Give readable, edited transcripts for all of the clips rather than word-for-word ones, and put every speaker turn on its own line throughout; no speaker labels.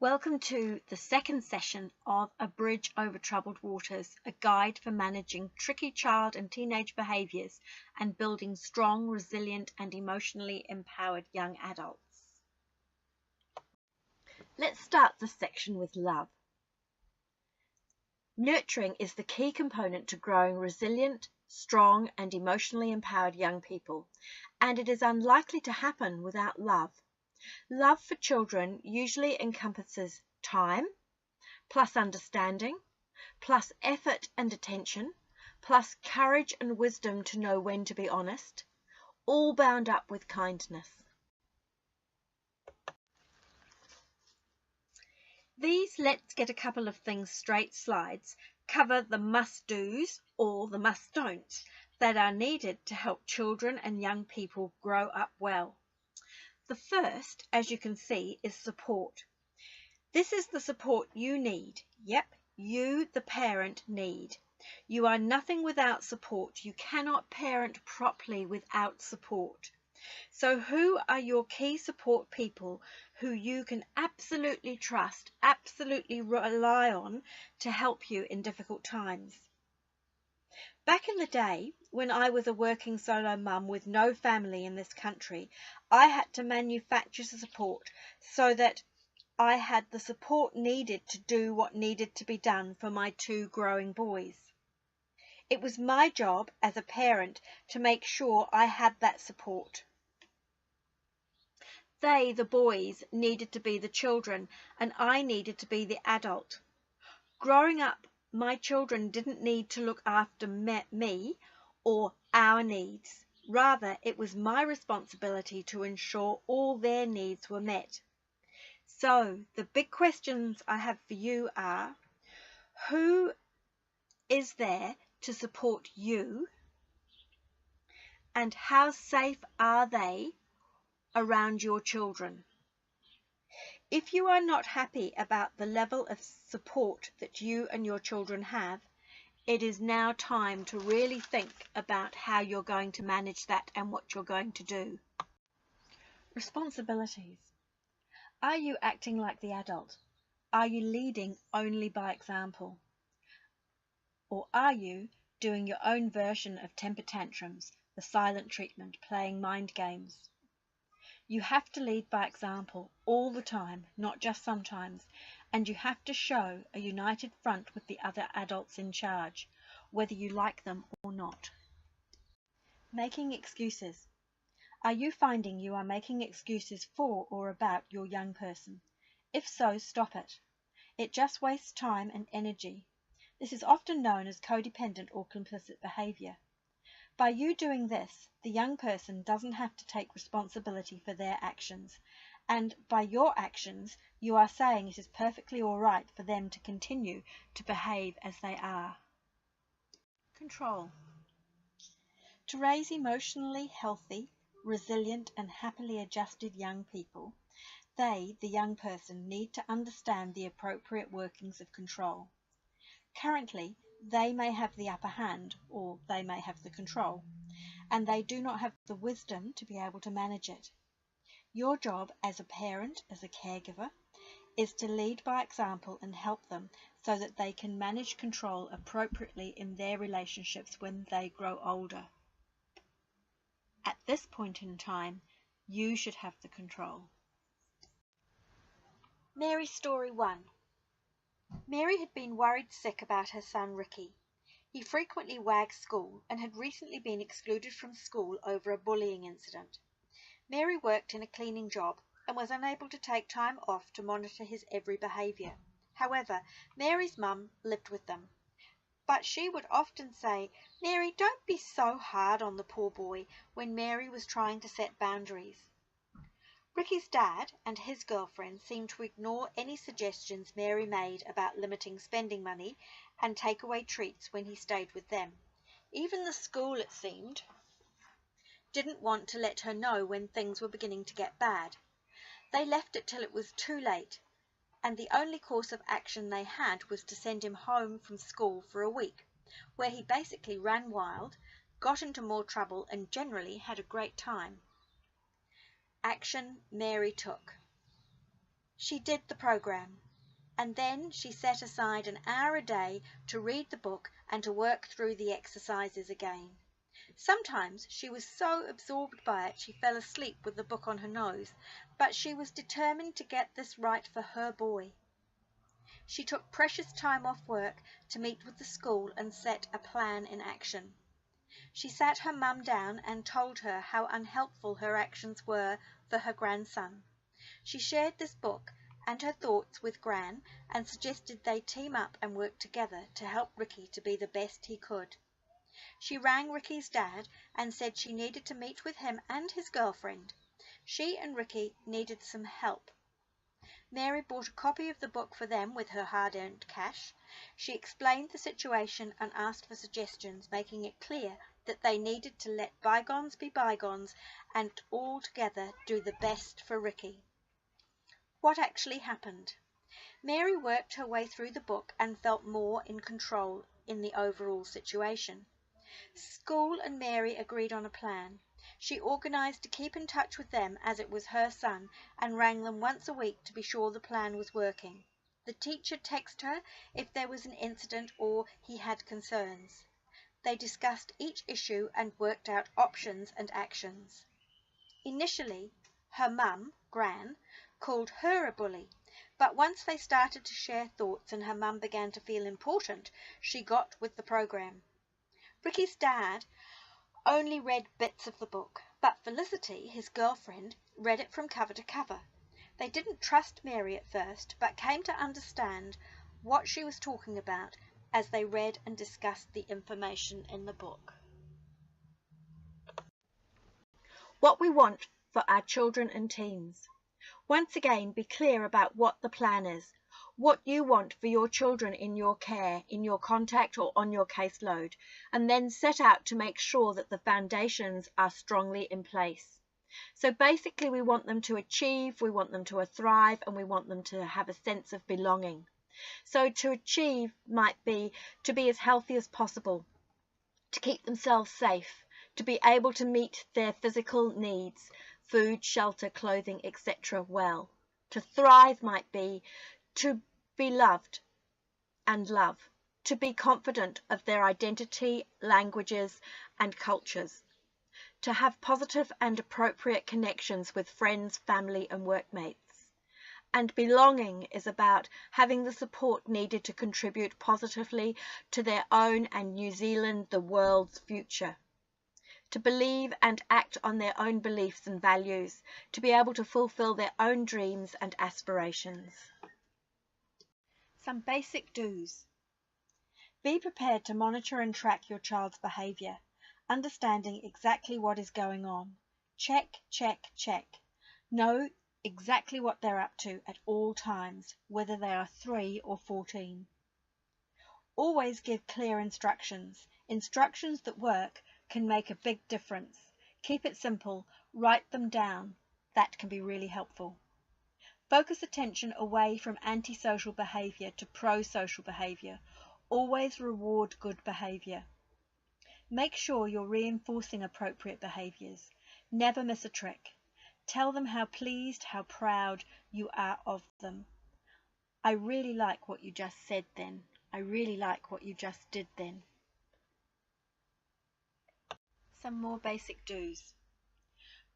Welcome to the second session of A Bridge Over Troubled Waters, a guide for managing tricky child and teenage behaviours and building strong, resilient and emotionally empowered young adults. Let's start this section with love. Nurturing is the key component to growing resilient, strong and emotionally empowered young people, and it is unlikely to happen without love. Love for children usually encompasses time, plus understanding, plus effort and attention, plus courage and wisdom to know when to be honest, all bound up with kindness. These let's get a couple of things straight slides cover the must-dos or the must-don'ts that are needed to help children and young people grow up well. The first, as you can see, is support. This is the support you need. Yep, you, the parent, need. You are nothing without support. You cannot parent properly without support. So who are your key support people who you can absolutely trust, absolutely rely on to help you in difficult times? Back in the day, when I was a working solo mum with no family in this country, I had to manufacture support so that I had the support needed to do what needed to be done for my two growing boys. It was my job as a parent to make sure I had that support. They, the boys, needed to be the children, and I needed to be the adult. Growing up, my children didn't need to look after me or our needs. Rather, it was my responsibility to ensure all their needs were met. So, the big questions I have for you are, who is there to support you? And how safe are they around your children? If you are not happy about the level of support that you and your children have, it is now time to really think about how you're going to manage that and what you're going to do. Responsibilities. Are you acting like the adult? Are you leading only by example? Or are you doing your own version of temper tantrums, the silent treatment, playing mind games? You have to lead by example all the time, not just sometimes, and you have to show a united front with the other adults in charge, whether you like them or not. Making excuses. Are you finding you are making excuses for or about your young person? If so, stop it. It just wastes time and energy. This is often known as codependent or complicit behaviour. By you doing this, the young person doesn't have to take responsibility for their actions, and by your actions, you are saying it is perfectly all right for them to continue to behave as they are. Control. To raise emotionally healthy, resilient and happily adjusted young people, they, the young person, need to understand the appropriate workings of control. Currently, they may have the upper hand, or they may have the control, and they do not have the wisdom to be able to manage it. Your job as a parent, as a caregiver, is to lead by example and help them so that they can manage control appropriately in their relationships when they grow older. At this point in time, you should have the control. Mary's story 1. Mary had been worried sick about her son Ricky. He frequently wagged school and had recently been excluded from school over a bullying incident. Mary worked in a cleaning job and was unable to take time off to monitor his every behaviour. However, Mary's mum lived with them. But she would often say, "Mary, don't be so hard on the poor boy," when Mary was trying to set boundaries. Ricky's dad and his girlfriend seemed to ignore any suggestions Mary made about limiting spending money and takeaway treats when he stayed with them. Even the school, it seemed, didn't want to let her know when things were beginning to get bad. They left it till it was too late, and the only course of action they had was to send him home from school for a week, where he basically ran wild, got into more trouble and generally had a great time. Action Mary took. She did the program, and then she set aside an hour a day to read the book and to work through the exercises again. Sometimes she was so absorbed by it she fell asleep with the book on her nose, but she was determined to get this right for her boy. She took precious time off work to meet with the school and set a plan in action. She sat her mum down and told her how unhelpful her actions were for her grandson. She shared this book and her thoughts with Gran and suggested they team up and work together to help Ricky to be the best he could. She rang Ricky's dad and said she needed to meet with him and his girlfriend. She and Ricky needed some help. Mary bought a copy of the book for them with her hard-earned cash. She explained the situation and asked for suggestions, making it clear that they needed to let bygones be bygones and all together do the best for Ricky. What actually happened? Mary worked her way through the book and felt more in control in the overall situation. School and Mary agreed on a plan. She organised to keep in touch with them as it was her son and rang them once a week to be sure the plan was working. The teacher texted her if there was an incident or he had concerns. They discussed each issue and worked out options and actions. Initially, her mum, Gran, called her a bully, but once they started to share thoughts and her mum began to feel important, she got with the program. Ricky's dad only read bits of the book, but Felicity, his girlfriend, read it from cover to cover. They didn't trust Mary at first, but came to understand what she was talking about as they read and discussed the information in the book. What we want for our children and teens. Once again, be clear about what the plan is, what you want for your children in your care, in your contact or on your caseload, and then set out to make sure that the foundations are strongly in place. So basically we want them to achieve, we want them to thrive, and we want them to have a sense of belonging. So to achieve might be to be as healthy as possible, to keep themselves safe, to be able to meet their physical needs, food, shelter, clothing, etc. well. To thrive might be to be loved and love, to be confident of their identity, languages and cultures, to have positive and appropriate connections with friends, family and workmates. And belonging is about having the support needed to contribute positively to their own and New Zealand, the world's future. To believe and act on their own beliefs and values, to be able to fulfill their own dreams and aspirations. Some basic do's. Be prepared to monitor and track your child's behaviour, understanding exactly what is going on. Check, check, check. Know exactly what they're up to at all times, whether they are 3 or 14. Always give clear instructions. Instructions that work can make a big difference. Keep it simple, write them down. That can be really helpful. Focus attention away from antisocial behaviour to pro-social behaviour. Always reward good behaviour. Make sure you're reinforcing appropriate behaviours. Never miss a trick. Tell them how pleased, how proud you are of them. I really like what you just said then. I really like what you just did then. Some more basic do's.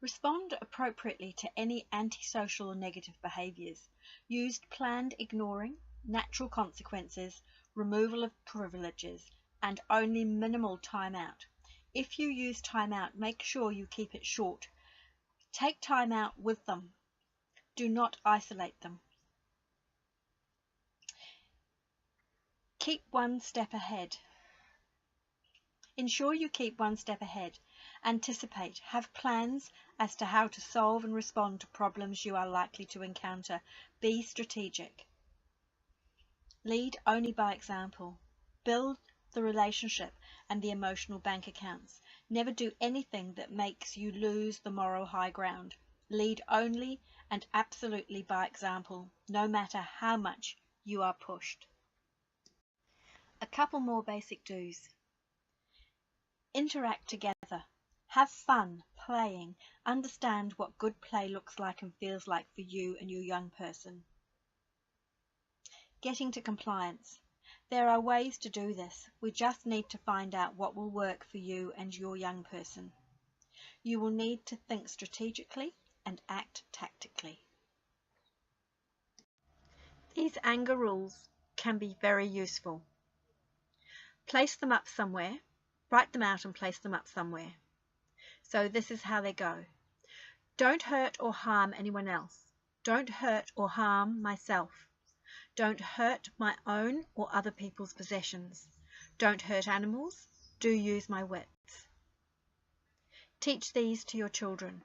Respond appropriately to any antisocial or negative behaviours. Use planned ignoring, natural consequences, removal of privileges, and only minimal time out. If you use time out, make sure you keep it short. Take time out with them. Do not isolate them. Keep one step ahead. Ensure you keep one step ahead. Anticipate. Have plans as to how to solve and respond to problems you are likely to encounter. Be strategic. Lead only by example. Build the relationship and the emotional bank accounts. Never do anything that makes you lose the moral high ground. Lead only and absolutely by example, no matter how much you are pushed. A couple more basic do's. Interact together. Have fun playing. Understand what good play looks like and feels like for you and your young person. Getting to compliance. There are ways to do this. We just need to find out what will work for you and your young person. You will need to think strategically and act tactically. These anger rules can be very useful. Place them up somewhere, write them out and place them up somewhere. So this is how they go. Don't hurt or harm anyone else. Don't hurt or harm myself. Don't hurt my own or other people's possessions. Don't hurt animals. Do use my wits. Teach these to your children.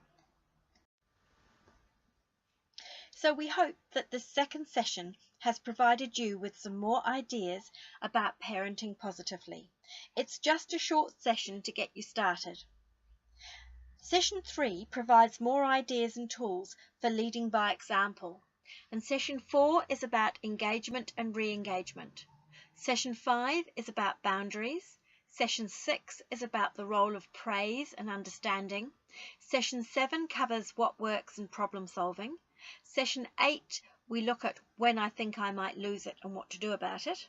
So we hope that this second session has provided you with some more ideas about parenting positively. It's just a short session to get you started. Session 3 provides more ideas and tools for leading by example. And Session 4 is about engagement and re-engagement. Session 5 is about boundaries. Session 6 is about the role of praise and understanding. Session 7 covers what works and problem solving. Session 8, we look at when I think I might lose it and what to do about it.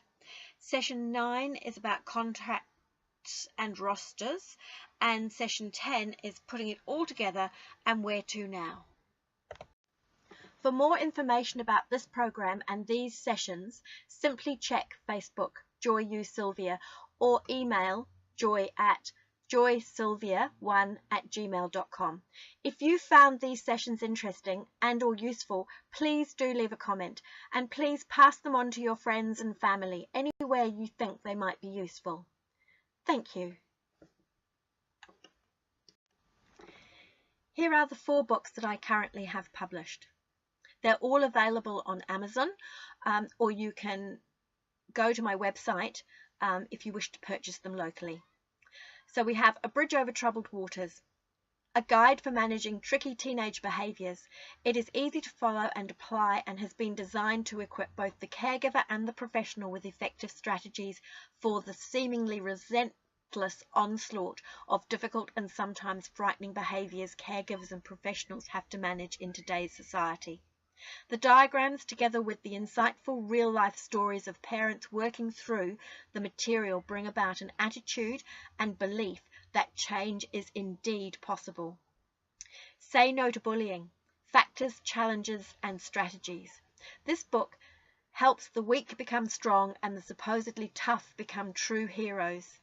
Session 9 is about contracts and rosters. And Session 10 is putting it all together and where to now. For more information about this program and these sessions, simply check Facebook, Joy U Sylvia, or email joy@joysylvia1@gmail.com. If you found these sessions interesting and or useful, please do leave a comment and please pass them on to your friends and family anywhere you think they might be useful. Thank you. Here are the 4 books that I currently have published. They're all available on Amazon, or you can go to my website if you wish to purchase them locally. So we have A Bridge Over Troubled Waters, a guide for managing tricky teenage behaviours. It is easy to follow and apply and has been designed to equip both the caregiver and the professional with effective strategies for the seemingly relentless onslaught of difficult and sometimes frightening behaviours caregivers and professionals have to manage in today's society. The diagrams, together with the insightful real-life stories of parents working through the material, bring about an attitude and belief that change is indeed possible. Say No to Bullying: Factors, Challenges and Strategies. This book helps the weak become strong and the supposedly tough become true heroes.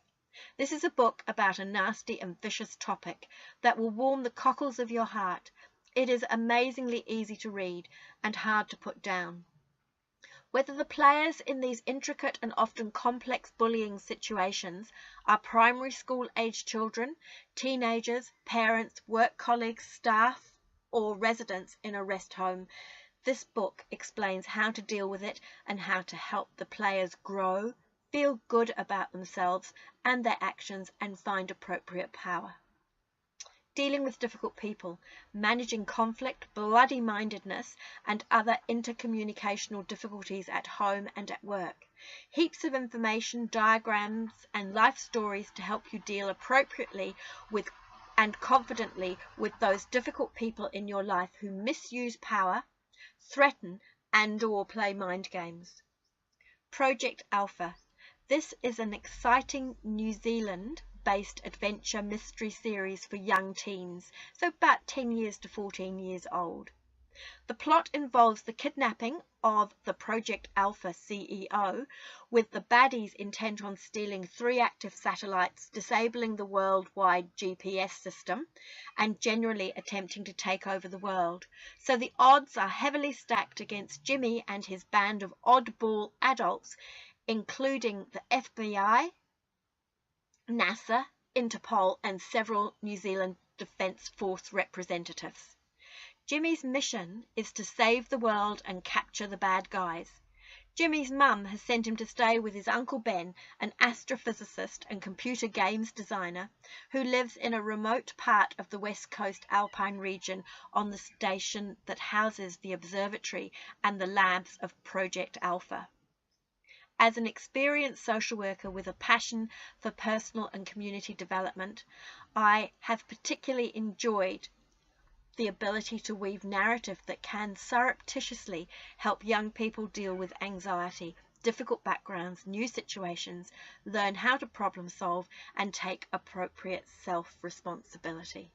This is a book about a nasty and vicious topic that will warm the cockles of your heart. It is amazingly easy to read and hard to put down. Whether the players in these intricate and often complex bullying situations are primary school age children, teenagers, parents, work colleagues, staff, or residents in a rest home, this book explains how to deal with it and how to help the players grow, feel good about themselves and their actions, and find appropriate power. Dealing with difficult people, managing conflict, bloody-mindedness and other intercommunicational difficulties at home and at work. Heaps of information, diagrams and life stories to help you deal appropriately with and confidently with those difficult people in your life who misuse power, threaten and or play mind games. Project Alpha. This is an exciting New Zealand-based adventure mystery series for young teens, so about 10 years to 14 years old. The plot involves the kidnapping of the Project Alpha CEO, with the baddies intent on stealing 3 active satellites, disabling the worldwide GPS system, and generally attempting to take over the world. So the odds are heavily stacked against Jimmy and his band of oddball adults, including the FBI, NASA, Interpol and several New Zealand Defence Force representatives. Jimmy's mission is to save the world and capture the bad guys. Jimmy's mum has sent him to stay with his Uncle Ben, an astrophysicist and computer games designer who lives in a remote part of the West Coast Alpine region on the station that houses the observatory and the labs of Project Alpha. As an experienced social worker with a passion for personal and community development, I have particularly enjoyed the ability to weave narrative that can surreptitiously help young people deal with anxiety, difficult backgrounds, new situations, learn how to problem solve, and take appropriate self-responsibility.